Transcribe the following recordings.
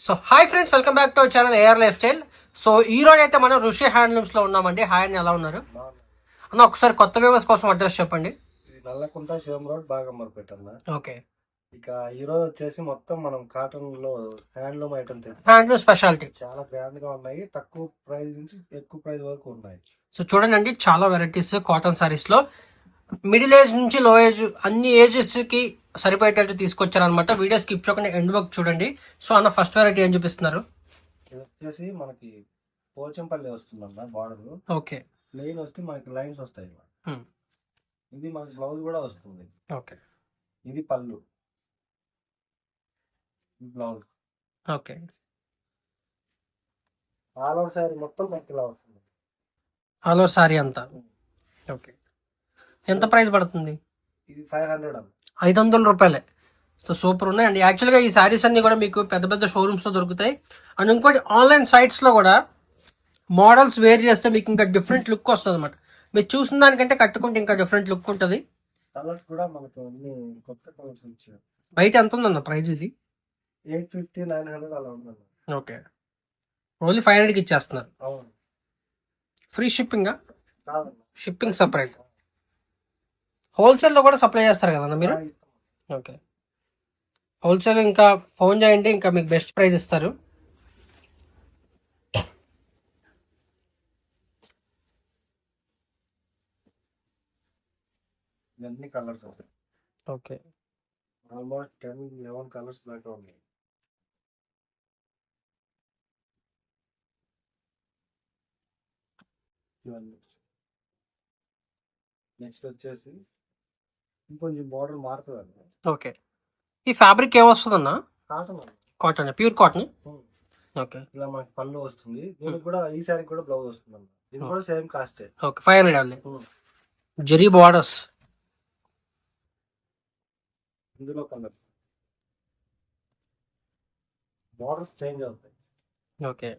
So hi friends, welcome back to our channel AR lifestyle. So ఈ రోజు అయితే మనం ఋషి హ్యాండ్లూమ్స్ లో ఉన్నామండి. హాయ్ అని ఎలా ఉన్నారు అన్న? ఒకసారి కొత్త వ్యూవర్స్ కోసం అడ్రస్ చెప్పండి. ఇది నల్లకుంట శివం రోడ్ బాగమ్మర్పేట అన్న. ఓకే. ఇక ఈ రోజు వచ్చేసి మొత్తం మనం కాటన్ లో హ్యాండ్లూమ్ ఐటమ్ హ్యాండ్లూమ్ స్పెషాలిటీ చాలా గ్రాండ్ గా ఉన్నాయి. తక్కువ ప్రైస్ నుంచి ఎక్కువ ప్రైస్ వరకు ఉన్నాయి. సో చూడండి అండి, చాలా వెరైటీస్ కాటన్ సారీస్ లో మిడిల్ ఏజ్ నుంచి లో ఏజ్ అన్ని ఏజెస్ కి సరిపోయేటట్టు తీసుకొచ్చారనమాట. వీడియో స్కిప్ చేయకుండా ఎండ్ వరకు చూడండి. సో అన్న, ఫస్ట్ వెరైటీ ఏం చూపిస్తున్నారు? ఇది వచ్చేసి మనకి పోచంపల్లి వస్తుందన్న బార్డర్. ఓకే. ప్లెయిన్ వస్తే మనకి లైన్స్ వస్తాయి. ఇది మనకి బ్లౌజ్ కూడా వస్తుంది. ఓకే. ఇది పళ్ళు, blouse. Okay. All over sorry మొత్తం మనకి ఇలా వస్తుంది. ఆల్ ఓవర్ సారీ అంతా. ఓకే. ఎంత ప్రైస్ పడుతుంది? ఇది 500 అన్న. 500 రూపాయలే. సో సూపర్ ఉన్నాయండి. యాక్చువల్గా ఈ శారీస్ అన్ని కూడా మీకు పెద్ద పెద్ద షోరూమ్స్లో దొరుకుతాయి. అండ్ ఇంకోటి ఆన్లైన్ సైట్స్లో కూడా మోడల్స్ వేర్ చేస్తే మీకు ఇంకా డిఫరెంట్ లుక్ వస్తుంది అనమాట. మీరు చూసిన దానికంటే కట్టుకుంటే ఇంకా డిఫరెంట్ లుక్ ఉంటుంది. కలర్స్ కూడా మనకు అన్ని కొత్త కలర్స్ వచ్చాయి. బయట ఎంత ఉందన్న ప్రైస్? ఇది 850 900 అలా ఉందన్న. ఓకే. ఓన్లీ 500కి ఇచ్చేస్తున్నారు. అవును. ఫ్రీ షిప్పింగా? కాదన్న, షిప్పింగ్ సపరేట్. హోల్సేల్లో కూడా సప్లై చేస్తారు కదన్న మీరు? ఓకే. హోల్సేల్ ఇంకా ఫోన్ చేయండి, ఇంకా మీకు బెస్ట్ ప్రైస్ ఇస్తారు. ఇవన్నీ కలర్స్ ఉంటాయి. ఓకే. ఆల్మోస్ట్ 10-11 కలర్స్ దాకా ఉన్నాయి. ఇవన్నీ నెక్స్ట్ వచ్చేసి ఇంకొంచెం బార్డర్ మారుతుంది అండి. ఓకే. ఈ ఫ్యాబ్రిక్ ఏమొస్తుందన్న? Cotton. Cotton, pure cotton. Okay. ఇలా మనకి పళ్ళు వస్తుంది. దీనికి కూడా ఈ సారీ కూడా బ్లౌజ్ వస్తుంది అన్న. ఇది కూడా సేమ్ కాస్టే. ఓకే. 500 జరీ బార్డర్స్. ఇందులో కలర్ బార్డర్స్ చేంజ్ అవుతాయి. ఓకే.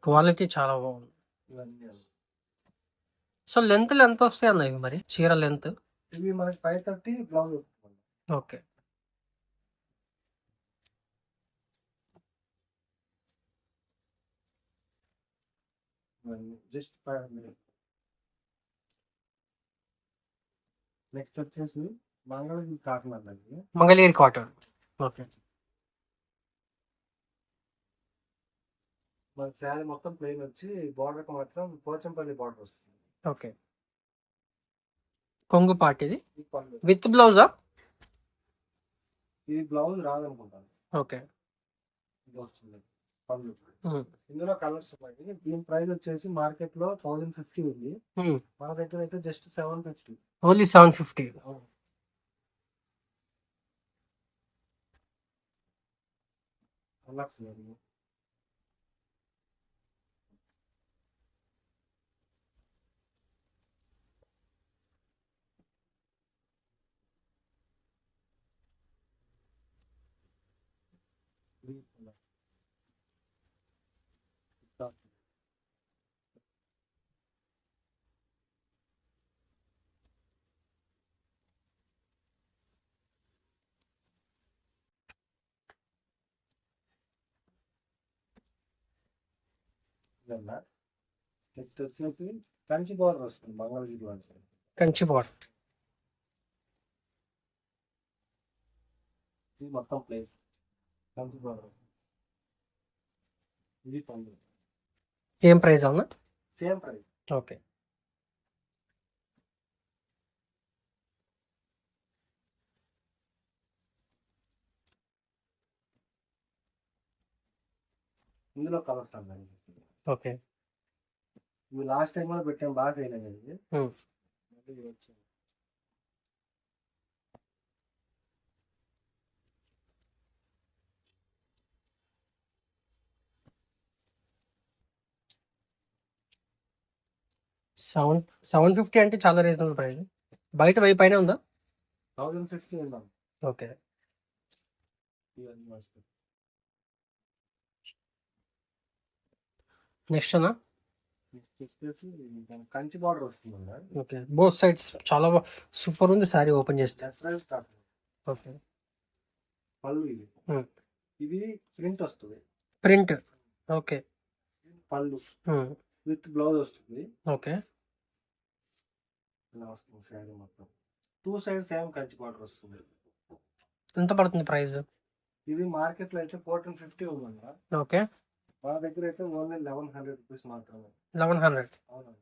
క్వాలిటీ చాలా బాగుంది. ఇవన్నీ అన్న. సో లెంత్ ఎంత వస్తాయి అన్న ఇవి మరి? చీర లెంత్? ఇవి మనకి 530 బ్లౌజ్ వస్తుంది. ఓకే. జస్ట్ 500. నెక్స్ట్ వచ్చేసి మంగళగిరి కాటన్ అన్నది. మంగళగిరి కాటన్. ఓకే. మన శారీ మొత్తం ప్లెయిన్ వచ్చి బార్డర్ కి మాత్రం పోచంపల్లి బార్డర్ వస్తుంది. ఓకే. కొంగు పార్ట్ ఇది ఈ పళ్ళు. విత్ బ్లౌజా? ఇది బ్లౌజ్ రాదనుకుంటాను. ఓకే. ఇది వస్తుంది పళ్ళు. ఇందులో కలర్స్ ఉన్నాయి. దీని ప్రైస్ వచ్చేసి మార్కెట్ లో 1050 ఉంది. మన దగ్గర అయితే జస్ట్ 750. ఓన్లీ 750. కలర్స్ ఉన్నాయి. నెక్స్ట్ వచ్చేసి కంచి బార్డర్ వస్తుంది మంగళగిరి అంటే. కంచి బార్డర్. ఇది మొత్తం ప్లేస్ కంచి బార్డర్ వస్తుంది. ఇది పళ్ళు. ఏం ప్రైస్ అవునా? Same price. ఓకే. ఇందులో కలర్స్ అన్నాయి. ఓకే. ఇవి లాస్ట్ టైం కూడా పెట్టాం, బాగా చేయలేదు. ఇది మళ్ళీ వచ్చింది. సెవెన్ 750 అంటే చాలా రీజనబుల్ ప్రైస్. బయట 1000 పైన ఉందా? 1050 ఉందాం. ఓకే. ఇవన్నీ వస్తాయి. నెక్స్ట్ అన్న. నెక్స్ట్ వచ్చేసి దానికి కంచి బార్డర్ వస్తుందండి. ఓకే, బోత్ సైడ్స్ చాలా సూపర్ ఉంది సారీ ఓపెన్ చేస్తే. Different start. ఓకే. పళ్ళు ఇది. ఇది ప్రింట్ వస్తుంది. ప్రింట్. ఓకే. పళ్ళు విత్ బ్లౌజ్ వస్తుంది. ఓకే. ఇలా వస్తుంది శారీ మొత్తం. 2 సైడ్ సేమ్ కంచి బార్డర్ వస్తుంది. ఎంత పడుతుంది ప్రైస్? ఇది మార్కెట్ లో అయితే 1450 ఉందన్న. ఓకే. మా దగ్గర అయితే ఓన్లీ 1100 రూపీస్ మాత్రమే. 1100. అవునండి.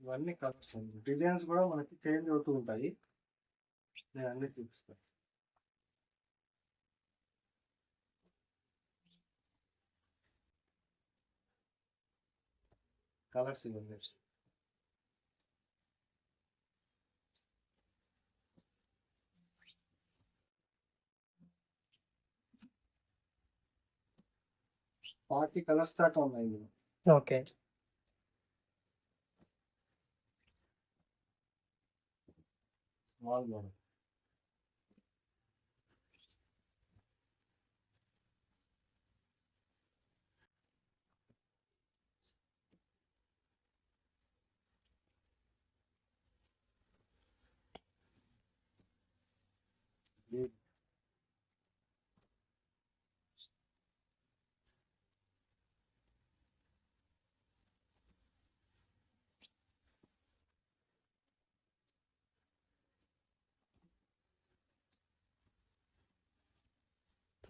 ఇవన్నీ కలర్స్ అండి. డిజైన్స్ కూడా మనకి చేంజ్ అవుతూ ఉంటాయి. నేను అన్ని చూపిస్తాను. కలర్స్ ఇవన్నీ. ఫార్టీ కలర్స్ దాకా ఉన్నాయి ఇందులో. Okay. Small model.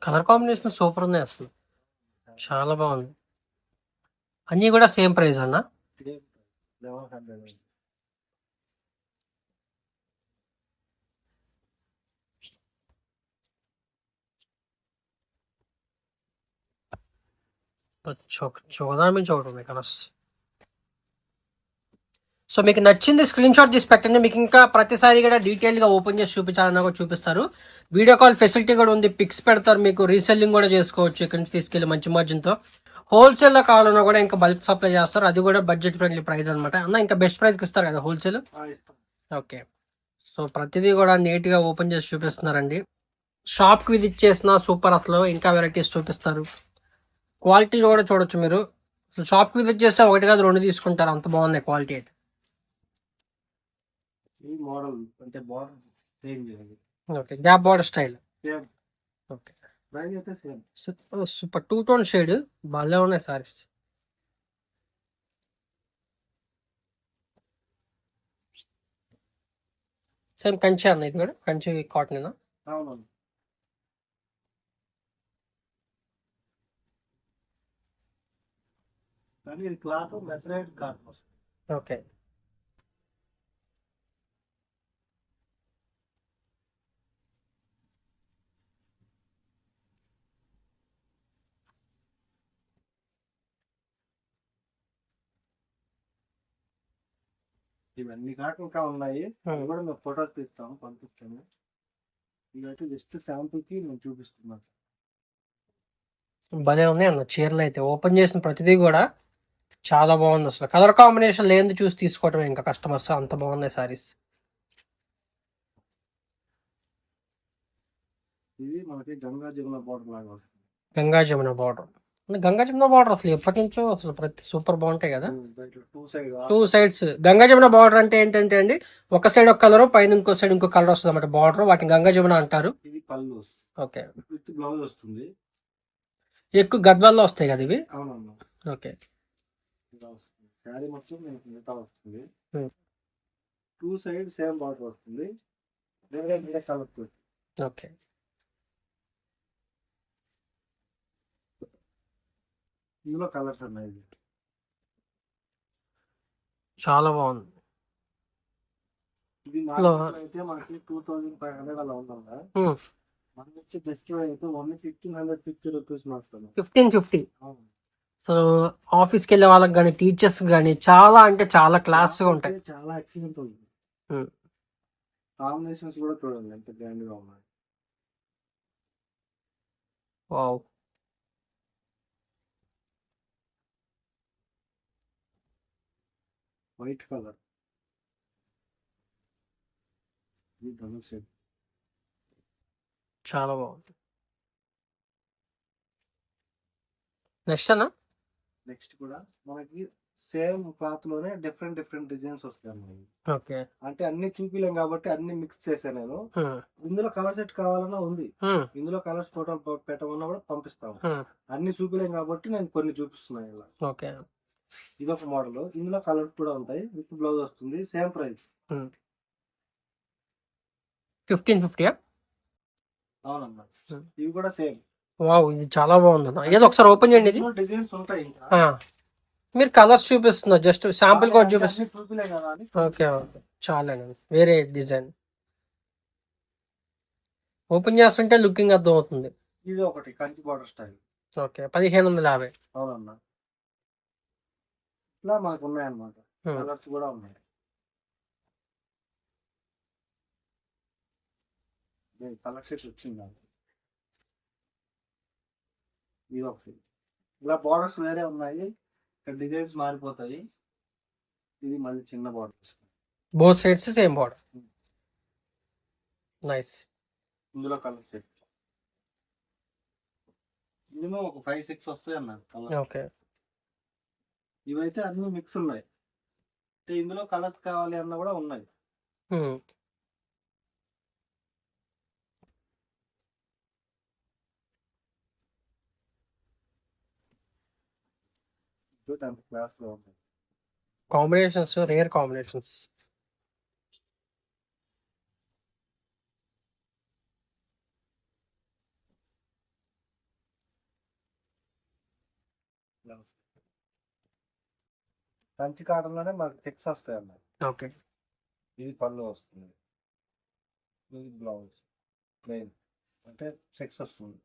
Colour combination super ఉంది అసలు, చాలా బాగుంది. అన్నీ కూడా సేమ్ ప్రైస్ అన్న? 1100. చూడదా నుంచి ఒకటి ఉంది కలర్స్. సో మీకు నచ్చింది స్క్రీన్ షాట్ తీసి పెట్టండి. మీకు ఇంకా ప్రతిసారి కూడా డీటెయిల్గా ఓపెన్ చేసి చూపించాలన్నా కూడా చూపిస్తారు. వీడియో కాల్ ఫెసిలిటీ కూడా ఉంది, పిక్స్ పెడతారు, మీకు రీసెల్లింగ్ కూడా చేసుకోవచ్చు ఇక్కడ నుంచి తీసుకెళ్ళి మంచి మార్జిన్తో. హోల్సేల్లో కావాలన్నా కూడా ఇంకా బల్క్ సప్లై చేస్తారు, అది కూడా బడ్జెట్ ఫ్రెండ్లీ ప్రైస్ అనమాట. అన్న ఇంకా బెస్ట్ ప్రైస్కి ఇస్తారు కదా హోల్సేల్? ఓకే. సో ప్రతిదీ కూడా నీట్గా ఓపెన్ చేసి చూపిస్తున్నారండి. షాప్కి విజిట్ చేసిన సూపర్, అసలు ఇంకా వెరైటీస్ చూపిస్తారు. క్వాలిటీ కూడా చూడొచ్చు మీరు. అసలు షాప్కి విజిట్ చేస్తే ఒకటి కాదు 2 తీసుకుంటారు, అంత బాగున్నాయి క్వాలిటీ అయితే. ఈ మోడల్ అంటే బార్డర్ చేంజ్ అయ్యింది. Okay, gap border style. Same. Okay. Price అయితే సేమ్. సూపర్ 2 టోన్ షేడ్, భలే ఉన్నాయి సారీస్. సేమ్ కంచి అన్న, ఇది కూడా కంచి కాటన్. అవునవును. కానీ ఇది క్లాత్ మెసరైడ్ కాటన్ వస్తుంది. ఓకే. ఇవన్నీ కాక ఇంకా ఉన్నాయి. అవి కూడా మేము ఫొటోస్ తీస్తాము, పంపిస్తాము. ఇవైతే జస్ట్ శాంపుల్ కి నేను చూపిస్తున్నాను. భలే ఉన్నాయి అన్న చీరలు అయితే. ఓపెన్ చేసిన ప్రతిదీ కూడా చాలా బాగుంది అసలు. కలర్ కాంబినేషన్ లేనిది చూసి తీసుకోవటం ఇంకా కస్టమర్స్, అంత బాగున్నాయి సారీస్. ఇది మనకి గంగా జమున బార్డర్ లాగా వస్తుంది. గంగా జమున బార్డర్. గంగా జమున బార్డర్ అసలు ఎప్పటి నుంచో అసలు ప్రతి సూపర్ బాగుంటాయి కదా. 2 సైడ్స్ గంగా జమున బార్డర్ అంటే ఏంటంటే అండి, ఒక సైడ్ ఒక కలర్, పైన ఇంకో సైడ్ ఇంకో కలర్ వస్తుంది అన్నమాట బార్డర్. వాటిని గంగా జమున అంటారు. ఇది పళ్ళు. ఓకే. విత్ బ్లౌజ్ వస్తుంది. ఎక్కువ గద్వాల్లో వస్తాయి కదా ఇవి. అవునవును. ఓకే. శారీ మొత్తం మిగతా వస్తుంది. 2 సైడ్ సేమ్ బార్డర్ వస్తుంది. వేరే కలర్. ఓకే. ఇందులో కలర్స్ ఉన్నాయి. చాలా బాగుంది. ఇది మార్కెట్ అయితే మనకి 2500 అలా ఉందా. మనకి వచ్చి బెస్ట్ అయితే ఓన్లీ 1550 రూపీస్ మాత్రమే. 1550. సో ఆఫీస్కి వెళ్ళే వాళ్ళకి కానీ టీచర్స్ కానీ చాలా అంటే చాలా క్లాస్ గా ఉంటాయి. చాలా ఎక్సలెంట్ ఉంది. కాంబినేషన్స్ కూడా చూడండి ఎంత గ్రాండ్ గా ఉన్నాయి. వావ్. White colour. ఇది డబుల్ షేడ్. చాలా బాగుంది. నెక్స్ట్ అన్న. నెక్స్ట్ కూడా మనకి సేమ్ క్లాత్ లోనే డిఫరెంట్ డిఫరెంట్ డిజైన్స్ వస్తాయి అన్నమాట. ఓకే. అంటే అన్ని చూపిలేం కాబట్టి అన్ని మిక్స్ చేశాను నేను. ఇందులో కలర్ సెట్ కావాలన్నా ఉంది, ఇందులో కలర్స్ ఫోటోలు పెట్టమన్నా కూడా పంపిస్తాము. అన్ని చూపిలేం కాబట్టి నేను కొన్ని చూపిస్తున్నాను ఇలా. ఓకే. ఇదొక మోడల్, ఇందులో కలర్స్ కూడా ఉంటాయి, విత్ బ్లౌజ్ వస్తుంది, సేమ్ ప్రైస్ 1550. అవునమ్మా, ఇవి కూడా సేమ్. వావ్, ఇది చాలా బాగుంది అన్న. ఏదో ఒకసారి ఓపెన్ చేయండి. ఇది డిజైన్స్ ఉంటాయి ఇంకా. మీరు కలర్స్ చూపిస్తున్నారు, జస్ట్ శాంపుల్ కూడా చూపిస్తున్నారు. చూపిలే కదా అని. ఓకే ఓకే, చాలా వేరే డిజైన్ ఓపెన్ చేస్తుంటే లుకింగ్ అర్థం అవుతుంది. ఇది ఒకటి కంచి బార్డర్ స్టైల్. ఓకే, 1550. అవునన్నా, ఇట్లా మనకు ఉన్నాయన్నమాట. కలర్స్ కూడా ఉన్నాయి. కలర్ షీట్ వచ్చింది. ఇది ఒకటి, ఇలా బార్డర్స్ వేరే ఉన్నాయి, ఇక్కడ డిజైన్స్ మారిపోతాయి. ఇది మళ్ళీ చిన్న borders, both sides same border. Nice. ఇందులో కలర్ షీట్ మినిమం ఒక 5-6 వస్తాయి అన్న కలర్. ఓకే. ఇవైతే అన్ని మిక్స్ ఉన్నాయి, అంటే ఇందులో కలర్స్ కావాలి అన్న కూడా ఉన్నాయి. క్లాస్ లో ఉంటాయి combinations, rare combinations. Kanchi cotton లోనే మనకి చెక్స్ వస్తాయి అన్న. ఓకే. ఇది పళ్ళు వస్తుంది, ఇది బ్లౌజ్ ప్లెయిన్, అంటే చెక్స్ వస్తుంది.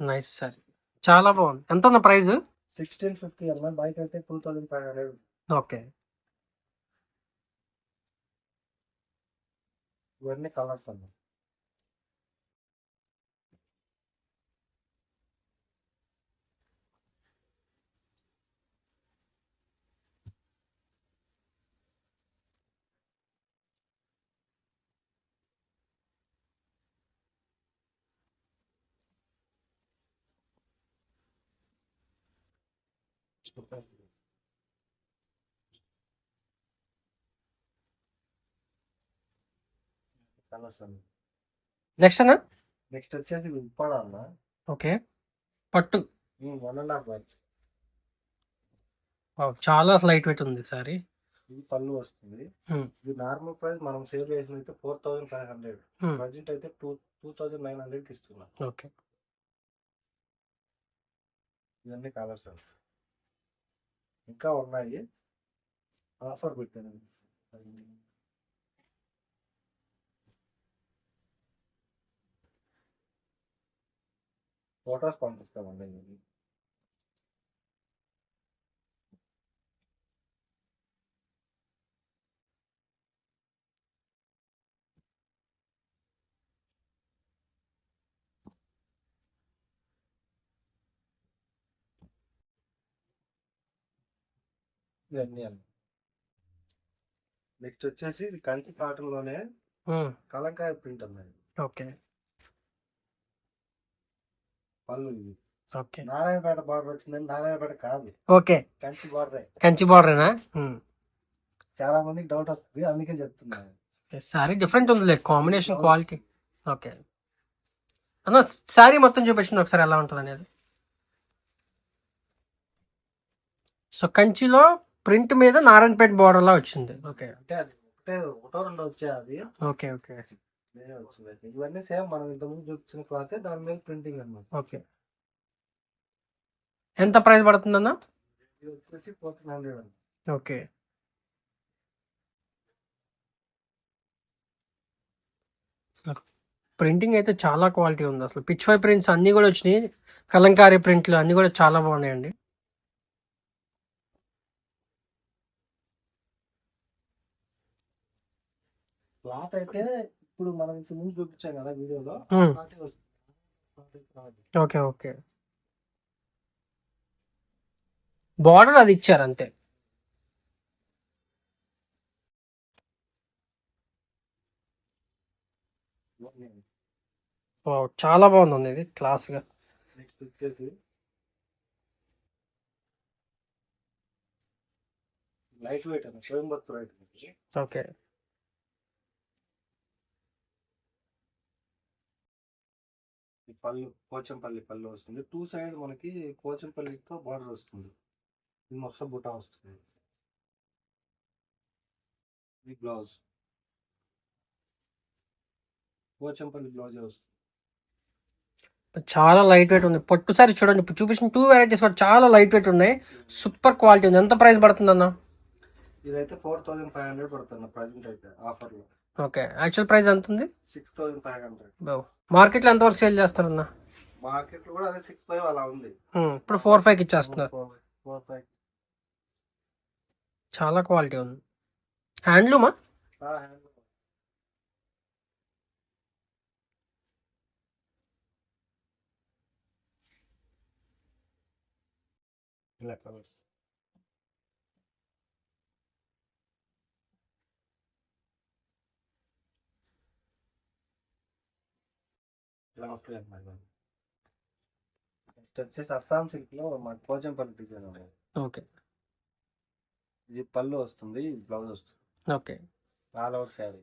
నైస్ సార్, చాలా బాగుంది. ఎంత ఉన్న ప్రైస్? 1650 అన్న, బయట అయితే 2500. ఓకే. ఇవన్నీ కలర్స్ అన్న. కలర్స్ అన్న. నెక్స్ట్ అన్న. నెక్స్ట్ వచ్చేసి ఉప్పాడ అన్న. ఓకే, పట్టు. 1.5 బయట. చాలా లైట్ వెయిట్ ఉంది సారీ. ఇది పళ్ళు వస్తుంది. ఇది నార్మల్ ప్రైస్ మనం సేల్ చేసిన అయితే 4500, ప్రజెంట్ అయితే 2900 కి ఇస్తున్నా. ఓకే. ఇవన్నీ కలర్స్ ఇంకా ఉన్నాయి, ఆఫర్ పెట్టాను. ఫోటోస్ పంపిస్తామండి. ఇవన్నీ అన్న. నెక్స్ట్ వచ్చేసి ఇది కంచి కాటన్ లోనే కలంకాయ ప్రింట్ అన్నది. ఓకే. పళ్ళు ఇది. ఓకే. నారాయణపేట బార్డర్ వచ్చిందని, నారాయణపేట కాదు, ఓకే, కంచి బార్డర్. కంచి బార్డరేనా? చాలా మందికి డౌట్ వస్తుంది, అందుకే చెప్తున్నాను. సారీ డిఫరెంట్ ఉంది, కాంబినేషన్ క్వాలిటీ. ఓకే అన్న, సారీ మొత్తం చూపించండి ఒకసారి ఎలా ఉంటుంది అనేది. సో కంచిలో ప్రింట్ మీద నారాయణపేట బార్డర్ లా వచ్చింది. ఓకే, అంటే అది ఒకటో రెండో వచ్చాయి అది. Okay okay. ఇవన్నీ సేమ్ మనం ఇంతకుముందు చూపించిన క్లాత్, దాని మీద ప్రింటింగ్ అన్నమాట. ఓకే. ఎంత ప్రైస్ పడుతుందన్న? ఇది వచ్చేసి 1400. ఓకే. ప్రింటింగ్ అయితే చాలా క్వాలిటీ ఉంది అసలు. పిచ్ వై ప్రింట్స్ అన్ని కూడా వచ్చినాయి, కలంకారీ ప్రింట్లు అన్ని కూడా చాలా బాగున్నాయండి. క్లాత్ అయితే ఇప్పుడు మనం ఇంత ముందు చూపించాం కదా వీడియోలో. ఓకే ఓకే, బార్డర్ అది ఇచ్చారు అంతే. వావ్, చాలా బాగుంది ఇది క్లాస్ గా. నెక్స్ట్ వచ్చేసి లైట్ వెయిట్ అన్న కోయంబత్తూర్ ఐటమ్. ఓకే. ఈ పళ్ళు పోచంపల్లి పళ్ళు వస్తుంది. 2 సైడ్ మనకి పోచంపల్లితో బార్డర్ వస్తుంది. ఇది మొత్తం బుటా వస్తుంది. ఇది బ్లౌజ్ పోచంపల్లి బ్లౌజ్ వస్తుంది. చాలా లైట్ వెయిట్ ఉంది. పొట్టు సారీ చూడండి, ఇప్పుడు చూపించిన 2 వెరైటీస్ కూడా చాలా లైట్ వెయిట్ ఉన్నాయి. సూపర్ క్వాలిటీ ఉంది. ఎంత ప్రైస్ పడుతుంది అన్న? ఇదైతే 4500 పడుతుంది ప్రజెంట్ అయితే ఆఫర్ లో. ఓకే, యాక్చువల్ ప్రైస్ ఎంత ఉంది? 6500. మార్కెట్ లో ఎంత వరకు సేల్ చేస్తారన్న? మార్కెట్ లో కూడా అదే 65 అలా ఉంది. ఇప్పుడు 45 ఇచ్చేస్తున్నారు. 45. చాలా క్వాలిటీ ఉంది. హ్యాండ్లూమా? ఇలా కలర్స్. ఇలా వస్తాయి అన్నమాట. నెక్స్ట్ వచ్చేసి అస్సాం సిల్క్ లో మన పోచంపల్లి డిజైన్ ఉంది. ఓకే. ఇది పళ్ళు వస్తుంది, బ్లౌజ్ వస్తుంది. Okay. All over sari.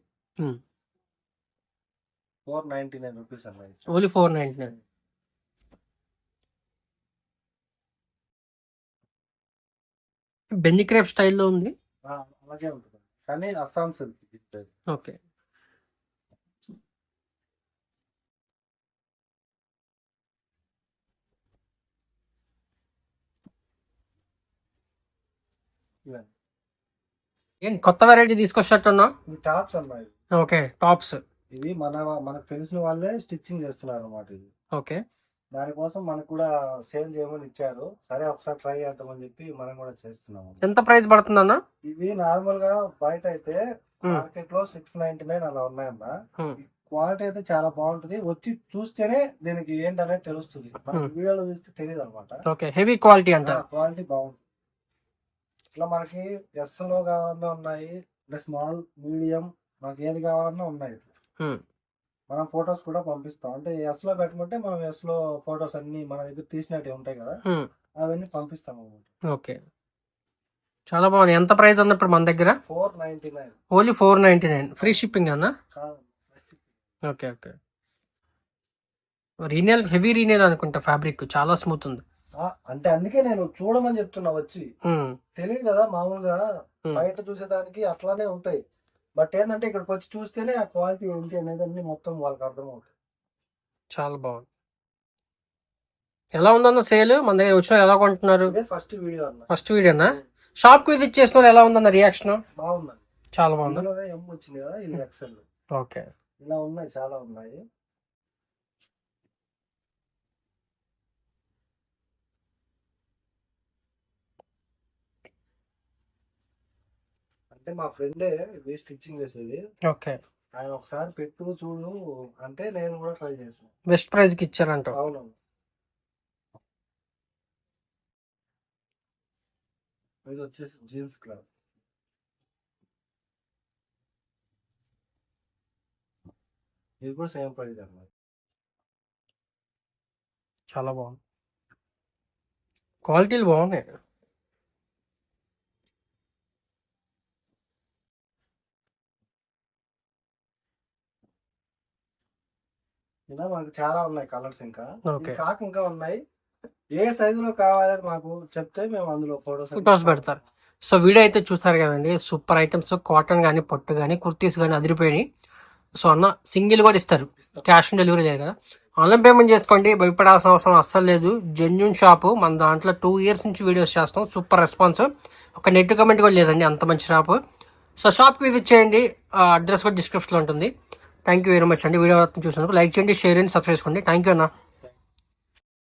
499 rupees అన్నది. ఓన్లీ 499. బెన్నీ క్రేప్ స్టైల్లో ఉంది. అలాగే ఉంటుంది కానీ అస్సాం సిల్క్. ఓకే. ఏంటి కొత్త వెరైటీ తీసుకొచ్చినట్టున్నా? ఇవి టాప్స్ అన్నమాట. Okay, tops. ఇది మనకు తెలిసిన వాళ్ళే స్టిచ్చింగ్ చేస్తున్నారు అన్నమాట. ఇది ఓకే. దానికోసం మనకు కూడా సేల్ చేయమని ఇచ్చారు. సరే ఒకసారి ట్రై చేద్దామని చెప్పి మనం కూడా చేస్తున్నాము. ఎంత ప్రైస్ పడుతుంది అన్న? ఇవి నార్మల్ గా బయట అయితే మార్కెట్ లో 699 అలా ఉన్నాయన్న. క్వాలిటీ అయితే చాలా బాగుంటది. వచ్చి చూస్తేనే దీనికి ఏంటనేది తెలుస్తుంది. మనకి వీడియోలో చూస్తే తెలియదు అనమాట. ఓకే, హెవీ క్వాలిటీ అంటారు. క్వాలిటీ బాగుంటుంది. ఇట్లా మనకి ఎస్ లో కావాలన్నా ఉన్నాయి, స్మాల్ మీడియం మనకి ఏది కావాలన్నా ఉన్నాయి. మనం ఫొటోస్ కూడా పంపిస్తాం. అంటే ఎస్ లో పెట్టుకుంటే మనం ఎస్ లో ఫొటోస్ అన్ని మన దగ్గర తీసినట్టు ఉంటాయి కదా, అవన్నీ పంపిస్తాం అన్నమాట. ఓకే, చాలా బాగుంది. ఎంత ప్రైస్ ఉంది ఇప్పుడు మన దగ్గర? 499. ఓన్లీ 499. ఫ్రీ షిప్పింగ్ అన్న? ఓకే. ఓకే. రీనేల్, హెవీ రీనేల్ అనుకుంటా. ఫ్యాబ్రిక్ చాలా స్మూత్ ఉంది. అంటే అందుకే నేను చూడమని చెప్తున్నా. వచ్చి తెలియదు కదా, మామూలుగా బయట చూసేదానికి అట్లానే ఉంటాయి. బట్ ఏంటంటే ఇక్కడికి వచ్చి చూస్తేనే ఆ క్వాలిటీ ఏంటి అనేది అన్ని మొత్తం వాళ్ళకి అర్థం అవుతుంది. చాలా బాగుంది. ఎలా ఉందన్న సేల్? మన దగ్గర వచ్చిన ఎలా కొంటున్నారు? ఫస్ట్ వీడియో అన్న. ఫస్ట్ వీడియోనా? షాప్ కి విజిట్ చేసిన ఎలా ఉందన్న రియాక్షన్? బాగుంది, చాలా బాగుంది. ఎం వచ్చింది కదా, ఇది ఎక్సెల్. ఓకే. ఇలా ఉన్నాయి, చాలా ఉన్నాయి. అంటే మా ఫ్రెండే ఇది స్టిచ్చింగ్ చేసేది. ఓకే. ఆయన ఒకసారి పెట్టు చూడు అంటే నేను కూడా ట్రై చేసాను. బెస్ట్ ప్రైస్ కి ఇచ్చారంట. అవును. ఇది వచ్చేసి జీన్స్ క్లాత్. ఇది కూడా సేమ్ ప్రైస్ అన్నమాట. చాలా బాగుంది, క్వాలిటీలు బాగున్నాయి. ఇలా మనకు చాలా ఉన్నాయి కలర్స్. ఇంకా కాక ఇంకా ఉన్నాయి. ఏ సైజులో కావాలని మాకు చెప్తే మేము అందులో ఫొటోస్ పెడతారు. సో వీడియో అయితే చూస్తారు కదండి, సూపర్ ఐటమ్స్. కాటన్ కానీ, పట్టు కానీ, కుర్తీస్ కానీ అదిరిపోయినాయి. సో అన్న సింగిల్ కూడా ఇస్తారు, క్యాష్ ఆన్ డెలివరీ లేదు కదా. ఆన్లైన్ పేమెంట్ చేసుకోండి, భయపడాల్సిన అవసరం అస్సలు లేదు. Genuine shop. మన దాంట్లో 2 years నుంచి వీడియోస్ చేస్తాం. Super response. ఒక నెట్ కమెంట్ కూడా లేదండి, అంత మంచి షాపు. సో షాప్కి విజిట్ చేయండి, అడ్రస్ కూడా డిస్క్రిప్షన్లో ఉంటుంది. థ్యాంక్ యూ వెరీ మచ్ అండి. వీడియో చూసినందుకు లైక్ చేయండి, షేర్ చేయండి, సబ్స్క్రైబ్ చేసుకోండి. థ్యాంక్ యూ అన్న.